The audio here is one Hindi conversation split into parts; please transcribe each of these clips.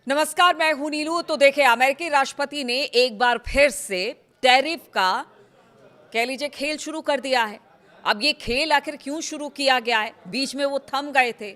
नमस्कार, मैं हूं नीलू। तो देखिए, अमेरिकी राष्ट्रपति ने एक बार फिर से टैरिफ का कह लीजिए खेल शुरू कर दिया है। अब ये खेल आखिर क्यों शुरू किया गया है? बीच में वो थम गए थे।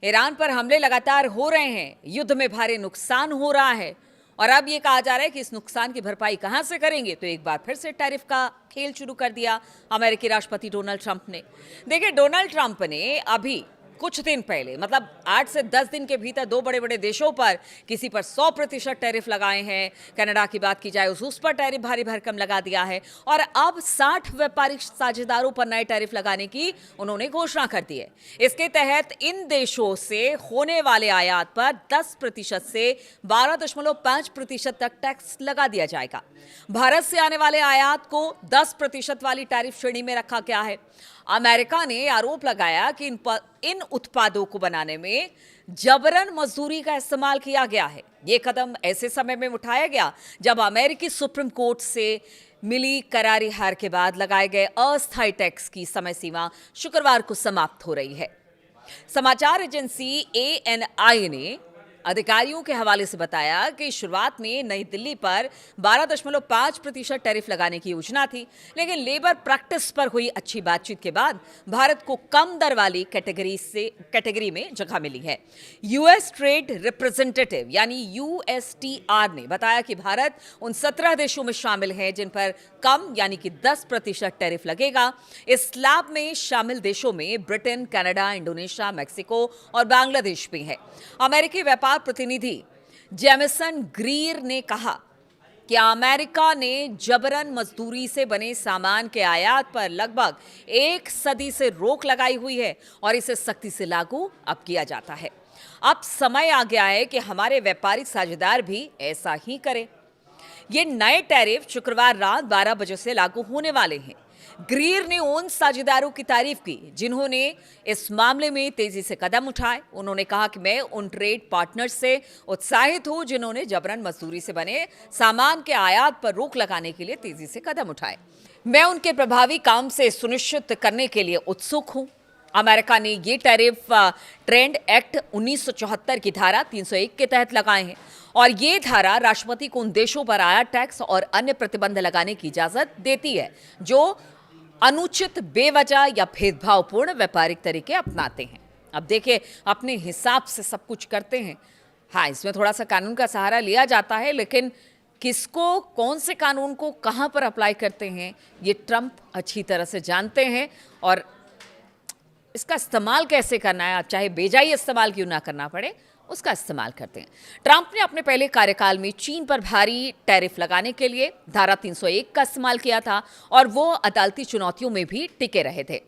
ईरान पर हमले लगातार हो रहे हैं, युद्ध में भारी नुकसान हो रहा है और अब ये कहा जा रहा है कि इस नुकसान की भरपाई कहां से करेंगे। तो एक बार फिर से टैरिफ का खेल शुरू कर दिया अमेरिकी राष्ट्रपति डोनाल्ड ट्रंप ने। देखिए, डोनाल्ड ट्रंप ने अभी कुछ दिन पहले, मतलब 8 से 10 दिन के भीतर, दो बड़े बड़े देशों पर किसी पर 100% टैरिफ लगाए हैं। कनाडा की बात की जाए, उस पर टैरिफ भारी भरकम लगा दिया है और अब 60 व्यापारिक साझेदारों पर नए टैरिफ लगाने की उन्होंने घोषणा कर दी है। इसके तहत इन देशों से होने वाले आयात पर 10% से 12.5% तक टैक्स लगा दिया जाएगा। भारत से आने वाले आयात को 10% वाली टैरिफ श्रेणी में रखा गया है। अमेरिका ने आरोप लगाया कि इन उत्पादों को बनाने में जबरन मजदूरी का इस्तेमाल किया गया है। यह कदम ऐसे समय में उठाया गया जब अमेरिकी सुप्रीम कोर्ट से मिली करारी हार के बाद लगाए गए अस्थायी टैक्स की समय सीमा शुक्रवार को समाप्त हो रही है। समाचार एजेंसी ANI ने अधिकारियों के हवाले से बताया कि शुरुआत में नई दिल्ली पर 12.5% टैरिफ लगाने की योजना थी, लेकिन लेबर प्रैक्टिस पर हुई अच्छी बातचीत के बाद भारत को कम दर वाली कैटेगरी में जगह मिली है। यूएस ट्रेड रिप्रेजेंटेटिव यानी USTR ने बताया कि भारत उन 17 देशों में शामिल है जिन पर कम यानी कि 10% टैरिफ लगेगा। इस स्लैब में शामिल देशों में ब्रिटेन, कनाडा, इंडोनेशिया, मैक्सिको और बांग्लादेश भी है। अमेरिकी व्यापार प्रतिनिधि जेमिसन ग्रीर ने कहा कि अमेरिका ने जबरन मजदूरी से बने सामान के आयात पर लगभग 1 सदी से रोक लगाई हुई है और इसे सख्ती से लागू अब किया जाता है। अब समय आ गया है कि हमारे व्यापारिक साझेदार भी ऐसा ही करें। ये नए टैरिफ शुक्रवार रात 12 बजे से लागू होने वाले हैं। ग्रीर ने उन साझेदारों की तारीफ की जिन्होंने इस मामले में तेजी से कदम उठाए। उन्होंने कहा कि मैं उन ट्रेड पार्टनर्स से उत्साहित हूं जिन्होंने जबरन मजदूरी से बने सामान के आयात पर रोक लगाने के लिए तेजी से कदम उठाए। मैं उनके प्रभावी काम से सुनिश्चित करने के लिए उत्सुक हूं। अमेरिका ने ये टैरिफ ट्रेड एक्ट 1974 की धारा 301 के तहत लगाए हैं और ये धारा राष्ट्रपति को उन देशों पर आयात टैक्स और अन्य प्रतिबंध लगाने की इजाजत देती है जो अनुचित, बेवजह या भेदभावपूर्ण व्यापारिक तरीके अपनाते हैं। अब देखिए, अपने हिसाब से सब कुछ करते हैं। हाँ, इसमें थोड़ा सा कानून का सहारा लिया जाता है, लेकिन किसको, कौन से कानून को कहां पर अप्लाई करते हैं, ये ट्रंप अच्छी तरह से जानते हैं और इसका इस्तेमाल कैसे करना है, चाहे बेजाई इस्तेमाल क्यों ना करना पड़े, उसका इस्तेमाल करते हैं। ट्रंप ने अपने पहले कार्यकाल में चीन पर भारी टैरिफ लगाने के लिए धारा 301 का इस्तेमाल किया था और वो अदालती चुनौतियों में भी टिके रहे थे।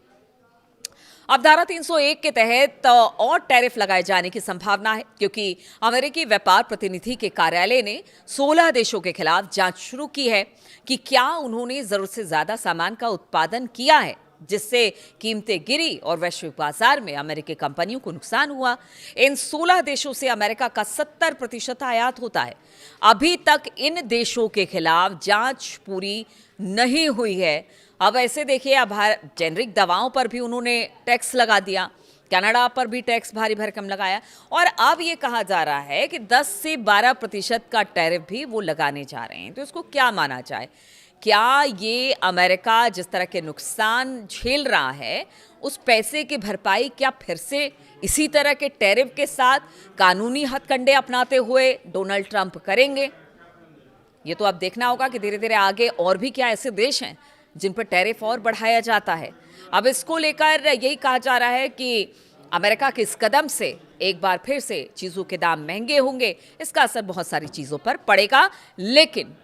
अब धारा 301 के तहत और टैरिफ लगाए जाने की संभावना है, क्योंकि अमेरिकी व्यापार प्रतिनिधि के कार्यालय ने 16 देशों के खिलाफ जांच शुरू की है कि क्या उन्होंने जरूरत से ज्यादा सामान का उत्पादन किया है, जिससे कीमतें गिरी और वैश्विक बाजार में अमेरिकी कंपनियों को नुकसान हुआ। इन 16 देशों से अमेरिका का 70% आयात होता है। अभी तक इन देशों के खिलाफ जांच पूरी नहीं हुई है। अब ऐसे देखिए, अब जेनरिक दवाओं पर भी उन्होंने टैक्स लगा दिया, कनाडा पर भी टैक्स भारी भरकम लगाया और अब ये कहा जा रहा है कि 10 से 12% का टैरिफ भी वो लगाने जा रहे हैं। तो इसको क्या माना जाए? क्या ये अमेरिका जिस तरह के नुकसान झेल रहा है, उस पैसे की भरपाई क्या फिर से इसी तरह के टैरिफ के साथ कानूनी हथकंडे अपनाते हुए डोनाल्ड ट्रंप करेंगे? ये तो अब देखना होगा कि धीरे धीरे आगे और भी क्या ऐसे देश हैं जिन पर टैरिफ और बढ़ाया जाता है। अब इसको लेकर यही कहा जा रहा है कि अमेरिका के इस कदम से एक बार फिर से चीज़ों के दाम महंगे होंगे। इसका असर बहुत सारी चीज़ों पर पड़ेगा, लेकिन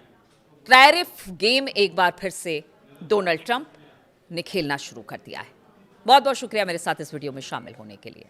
टैरिफ गेम एक बार फिर से डोनाल्ड ट्रंप ने खेलना शुरू कर दिया है। बहुत बहुत शुक्रिया मेरे साथ इस वीडियो में शामिल होने के लिए।